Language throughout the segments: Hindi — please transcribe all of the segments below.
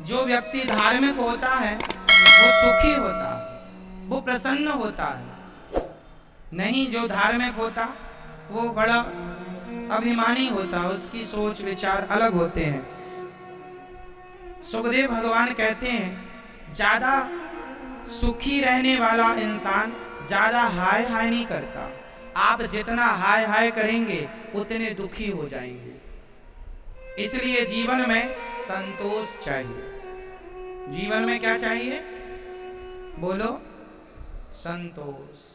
जो व्यक्ति धार्मिक होता है वो सुखी होता है, वो प्रसन्न होता है। नहीं, जो धार्मिक होता वो बड़ा अभिमानी होता, उसकी सोच विचार अलग होते हैं। सुखदेव भगवान कहते हैं ज्यादा सुखी रहने वाला इंसान ज्यादा हाय हाय नहीं करता। आप जितना हाय हाय करेंगे उतने दुखी हो जाएंगे। इसलिए जीवन में संतोष चाहिए। जीवन में क्या चाहिए? बोलो, संतोष।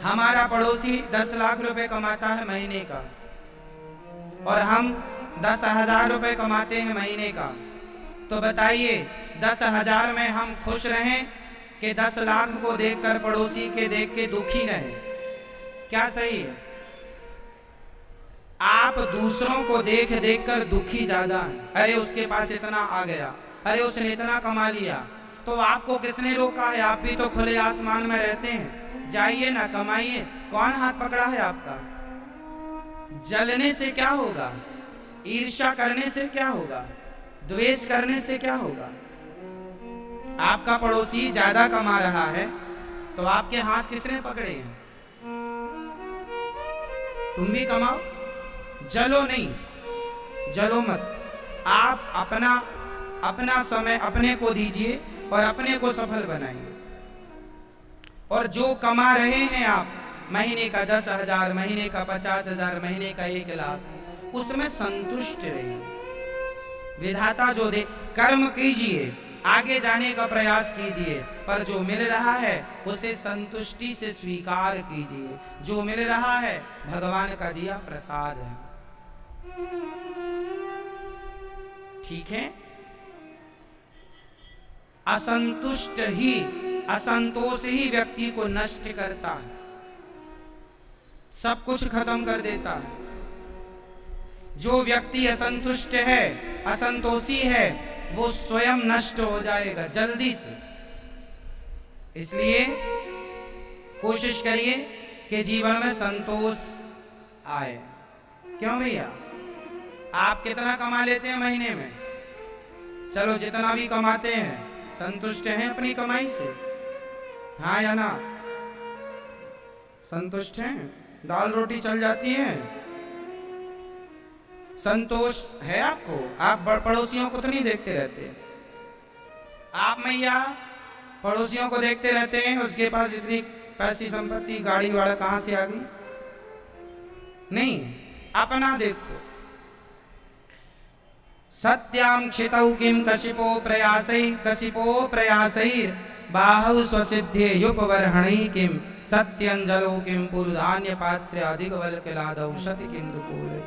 हमारा पड़ोसी 10 लाख रुपए कमाता है महीने का और हम 10,000 रुपए कमाते हैं महीने का, तो बताइए 10,000 में हम खुश रहें कि 10 लाख को देखकर, पड़ोसी के देख के दुखी रहें? क्या सही है? आप दूसरों को देख देख कर दुखी ज्यादा है। अरे उसके पास इतना आ गया, अरे उसने इतना कमा लिया, तो आपको किसने रोका है? आप भी तो खुले आसमान में रहते हैं, जाइए ना, कमाइए। कौन हाथ पकड़ा है आपका? जलने से क्या होगा? ईर्ष्या करने से क्या होगा? द्वेष करने से क्या होगा? आपका पड़ोसी ज्यादा कमा रहा है तो आपके हाथ किसने पकड़े हैं? तुम भी कमाओ, जलो नहीं, जलो मत। आप अपना समय अपने को दीजिए और अपने को सफल बनाइए। और जो कमा रहे हैं आप, महीने का 10,000, महीने का 50,000, महीने का 1 लाख, उसमें संतुष्ट रहिए। विधाता जो दे, कर्म कीजिए, आगे जाने का प्रयास कीजिए, पर जो मिल रहा है उसे संतुष्टि से स्वीकार कीजिए। जो मिल रहा है भगवान का दिया प्रसाद है। ठीक है? असंतोष ही व्यक्ति को नष्ट करता है, सब कुछ खत्म कर देता है। जो व्यक्ति असंतुष्ट है, असंतोषी है, वो स्वयं नष्ट हो जाएगा जल्दी से। इसलिए कोशिश करिए कि जीवन में संतोष आए। क्यों भैया? आप कितना कमा लेते हैं महीने में? चलो, जितना भी कमाते हैं संतुष्ट हैं अपनी कमाई से? हाँ या ना? संतुष्ट हैं? दाल रोटी चल जाती है? संतोष है आपको? आप पड़ोसियों को तो नहीं देखते रहते? आप मैया पड़ोसियों को देखते रहते हैं, उसके पास इतनी पैसी संपत्ति, गाड़ी वाड़ा कहां से आ गई? नहीं, अपना देखो। सत्यां क्षितौ किं कशिपो प्रयासैर् बाहु स्वसिद्धेयुपवर्हणै किं सत्यंजलो किं पुरुधान्य पात्रे अधिकवल्कलादौ शति किंदुकूले।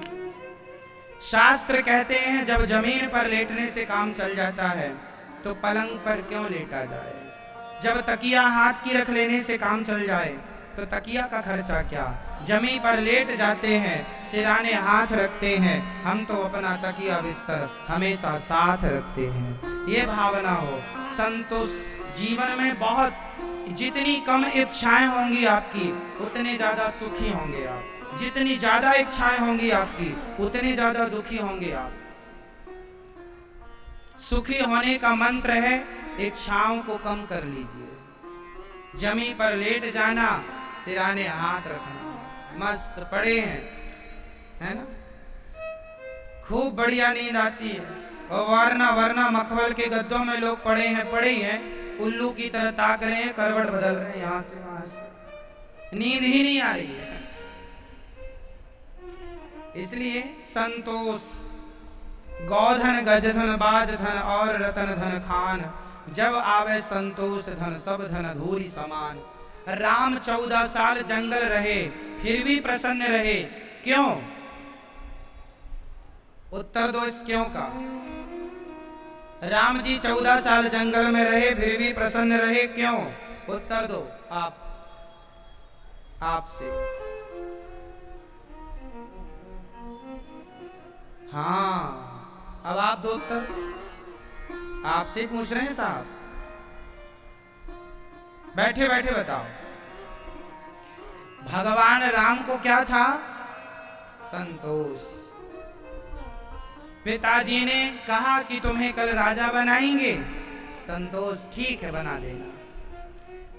शास्त्र कहते हैं जब जमीन पर लेटने से काम चल जाता है तो पलंग पर क्यों लेटा जाए? जब तकिया हाथ की रख लेने से काम चल जाए तो तकिया का खर्चा क्या? जमीन पर लेट जाते हैं, सिराने हाथ रखते हैं, हम तो अपना तकिया बिस्तर हमेशा साथ रखते हैं। ये भावना हो। संतोष जीवन में बहुत, जितनी कम इच्छाएं होंगी आपकी उतने ज्यादा सुखी होंगे आप। जितनी ज्यादा इच्छाएं होंगी आपकी उतने ज्यादा दुखी होंगे आप। सुखी होने का मंत्र है इच्छाओं को कम कर लीजिए। जमीन पर लेट जाना, सिराने हाथ रखना, मस्त पड़े हैं, है ना? खूब बढ़िया नींद आती है। और वरना मखमल के गद्दों में लोग पड़े ही हैं, उल्लू की तरह ताक रहे हैं, करवट बदल रहे हैं यहां से वहां से, नींद ही नहीं आ रही है। इसलिए संतोष, गौधन गजधन बाजधन और रतन धन खान, जब आवे संतोष धन सब धन धूरी समान। राम 14 साल जंगल रहे फिर भी प्रसन्न रहे। क्यों? उत्तर दो इस क्यों का। राम जी 14 साल जंगल में रहे फिर भी प्रसन्न रहे, क्यों? उत्तर दो आपसे। हाँ, अब आप दो उत्तर। आपसे पूछ रहे हैं साहब, बैठे बैठे बताओ। भगवान राम को क्या था? संतोष। पिताजी ने कहा कि तुम्हें कल राजा बनाएंगे। संतोष ठीक है, बना देना।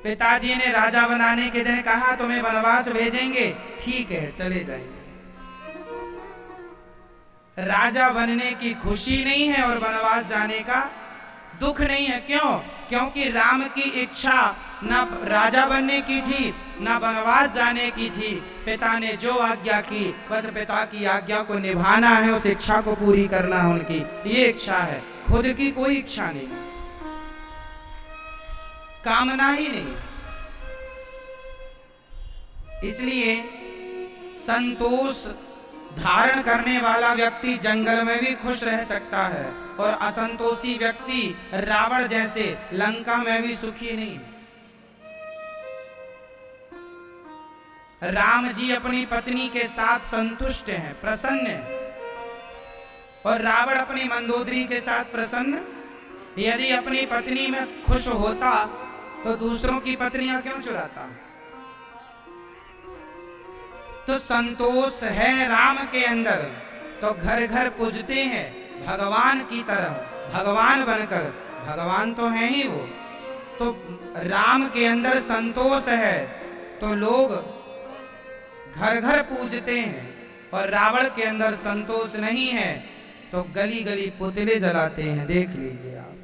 पिताजी ने राजा बनाने के दिन कहा तुम्हें वनवास भेजेंगे, ठीक है चले जाएंगे। राजा बनने की खुशी नहीं है और वनवास जाने का दुख नहीं है। क्यों? क्योंकि राम की इच्छा ना राजा बनने की थी ना वनवास जाने की थी। पिता ने जो आज्ञा की बस पिता की आज्ञा को निभाना है, उस इच्छा को पूरी करना है उनकी, ये इच्छा है। खुद की कोई इच्छा नहीं, कामना ही नहीं। इसलिए संतोष धारण करने वाला व्यक्ति जंगल में भी खुश रह सकता है और असंतोषी व्यक्ति रावण जैसे लंका में भी सुखी नहीं। राम जी अपनी पत्नी के साथ संतुष्ट हैं, प्रसन्न हैं, और रावण अपनी मंदोदरी के साथ प्रसन्न। यदि अपनी पत्नी में खुश होता तो दूसरों की पत्नियां क्यों चुराता? तो संतोष है राम के अंदर, तो घर घर पूजते हैं भगवान की तरह, भगवान बनकर। भगवान तो हैं ही वो। तो राम के अंदर संतोष है तो लोग घर घर पूजते हैं, और रावण के अंदर संतोष नहीं है तो गली गली पुतले जलाते हैं। देख लीजिए।